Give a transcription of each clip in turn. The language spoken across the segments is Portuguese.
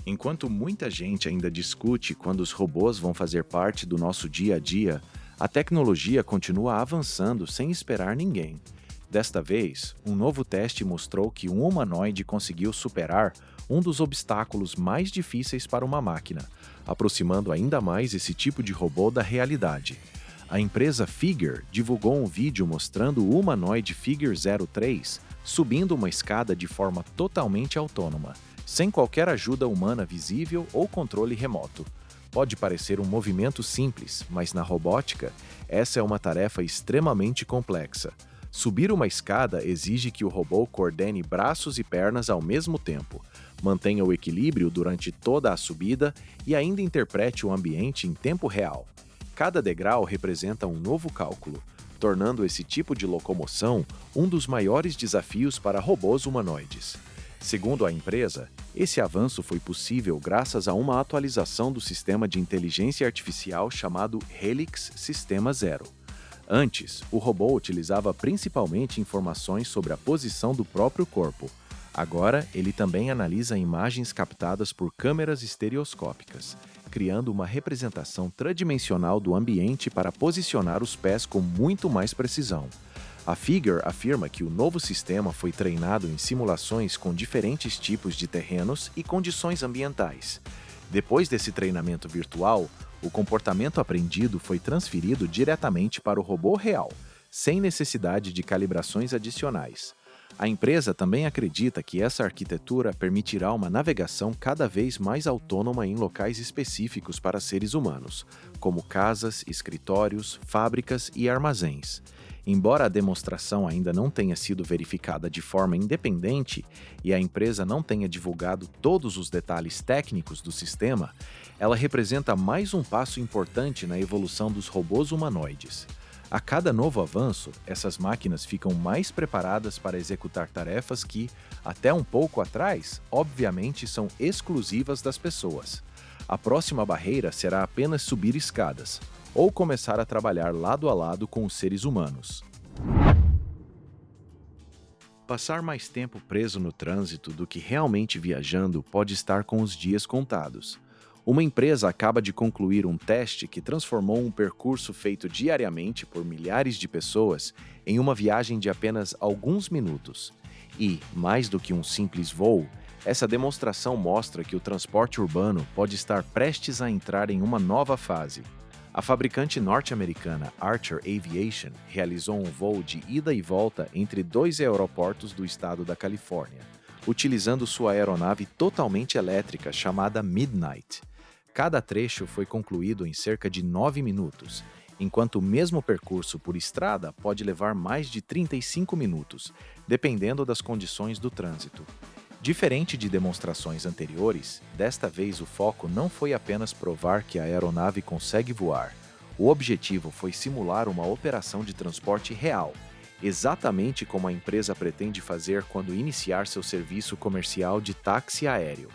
Enquanto muita gente ainda discute quando os robôs vão fazer parte do nosso dia a dia, a tecnologia continua avançando sem esperar ninguém. Desta vez, um novo teste mostrou que um humanoide conseguiu superar um dos obstáculos mais difíceis para uma máquina, aproximando ainda mais esse tipo de robô da realidade. A empresa Figure divulgou um vídeo mostrando o humanoide Figure 03 subindo uma escada de forma totalmente autônoma, sem qualquer ajuda humana visível ou controle remoto. Pode parecer um movimento simples, mas na robótica, essa é uma tarefa extremamente complexa. Subir uma escada exige que o robô coordene braços e pernas ao mesmo tempo, mantenha o equilíbrio durante toda a subida e ainda interprete o ambiente em tempo real. Cada degrau representa um novo cálculo, tornando esse tipo de locomoção um dos maiores desafios para robôs humanoides. Segundo a empresa, esse avanço foi possível graças a uma atualização do sistema de inteligência artificial chamado Helix Sistema Zero. Antes, o robô utilizava principalmente informações sobre a posição do próprio corpo. Agora, ele também analisa imagens captadas por câmeras estereoscópicas, criando uma representação tridimensional do ambiente para posicionar os pés com muito mais precisão. A Figure afirma que o novo sistema foi treinado em simulações com diferentes tipos de terrenos e condições ambientais. Depois desse treinamento virtual, o comportamento aprendido foi transferido diretamente para o robô real, sem necessidade de calibrações adicionais. A empresa também acredita que essa arquitetura permitirá uma navegação cada vez mais autônoma em locais específicos para seres humanos, como casas, escritórios, fábricas e armazéns. Embora a demonstração ainda não tenha sido verificada de forma independente e a empresa não tenha divulgado todos os detalhes técnicos do sistema, ela representa mais um passo importante na evolução dos robôs humanoides. A cada novo avanço, essas máquinas ficam mais preparadas para executar tarefas que, até um pouco atrás, obviamente são exclusivas das pessoas. A próxima barreira será apenas subir escadas, ou começar a trabalhar lado a lado com os seres humanos. Passar mais tempo preso no trânsito do que realmente viajando pode estar com os dias contados. Uma empresa acaba de concluir um teste que transformou um percurso feito diariamente por milhares de pessoas em uma viagem de apenas alguns minutos. E, mais do que um simples voo, essa demonstração mostra que o transporte urbano pode estar prestes a entrar em uma nova fase. A fabricante norte-americana Archer Aviation realizou um voo de ida e volta entre dois aeroportos do estado da Califórnia, utilizando sua aeronave totalmente elétrica chamada Midnight. Cada trecho foi concluído em cerca de 9 minutos, enquanto o mesmo percurso por estrada pode levar mais de 35 minutos, dependendo das condições do trânsito. Diferente de demonstrações anteriores, desta vez o foco não foi apenas provar que a aeronave consegue voar. O objetivo foi simular uma operação de transporte real, exatamente como a empresa pretende fazer quando iniciar seu serviço comercial de táxi aéreo.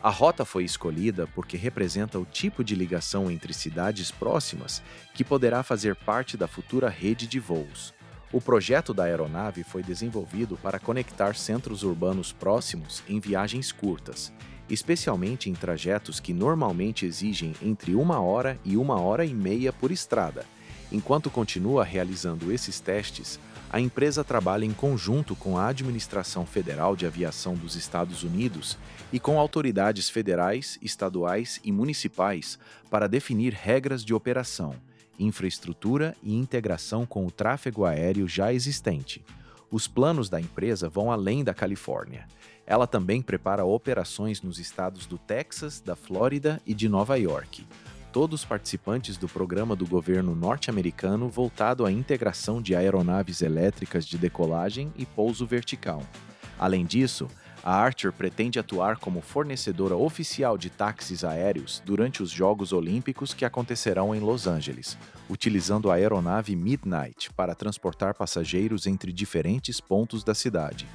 A rota foi escolhida porque representa o tipo de ligação entre cidades próximas que poderá fazer parte da futura rede de voos. O projeto da aeronave foi desenvolvido para conectar centros urbanos próximos em viagens curtas, especialmente em trajetos que normalmente exigem entre 1 hora e 1 hora e meia por estrada. Enquanto continua realizando esses testes, a empresa trabalha em conjunto com a Administração Federal de Aviação dos Estados Unidos e com autoridades federais, estaduais e municipais para definir regras de operação, infraestrutura e integração com o tráfego aéreo já existente. Os planos da empresa vão além da Califórnia. Ela também prepara operações nos estados do Texas, da Flórida e de Nova York. Todos participantes do programa do governo norte-americano voltado à integração de aeronaves elétricas de decolagem e pouso vertical. Além disso, a Archer pretende atuar como fornecedora oficial de táxis aéreos durante os Jogos Olímpicos que acontecerão em Los Angeles, utilizando a aeronave Midnight para transportar passageiros entre diferentes pontos da cidade.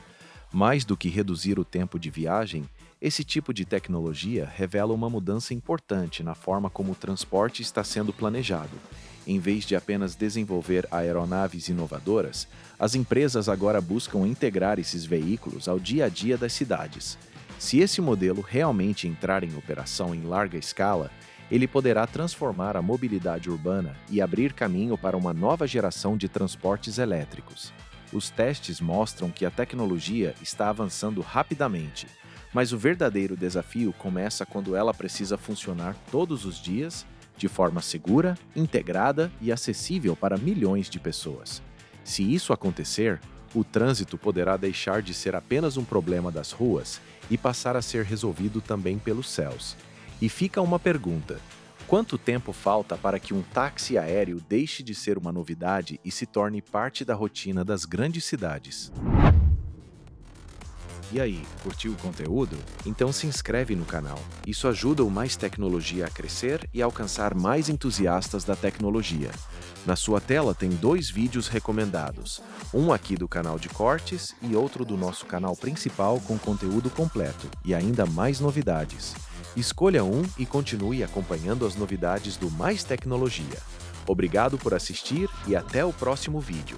Mais do que reduzir o tempo de viagem, esse tipo de tecnologia revela uma mudança importante na forma como o transporte está sendo planejado. Em vez de apenas desenvolver aeronaves inovadoras, as empresas agora buscam integrar esses veículos ao dia a dia das cidades. Se esse modelo realmente entrar em operação em larga escala, ele poderá transformar a mobilidade urbana e abrir caminho para uma nova geração de transportes elétricos. Os testes mostram que a tecnologia está avançando rapidamente, mas o verdadeiro desafio começa quando ela precisa funcionar todos os dias, de forma segura, integrada e acessível para milhões de pessoas. Se isso acontecer, o trânsito poderá deixar de ser apenas um problema das ruas e passar a ser resolvido também pelos céus. E fica uma pergunta: quanto tempo falta para que um táxi aéreo deixe de ser uma novidade e se torne parte da rotina das grandes cidades? E aí, curtiu o conteúdo? Então se inscreve no canal. Isso ajuda o Mais Tecnologia a crescer e alcançar mais entusiastas da tecnologia. Na sua tela tem 2 vídeos recomendados, um aqui do canal de cortes e outro do nosso canal principal com conteúdo completo e ainda mais novidades. Escolha um e continue acompanhando as novidades do Mais Tecnologia. Obrigado por assistir e até o próximo vídeo.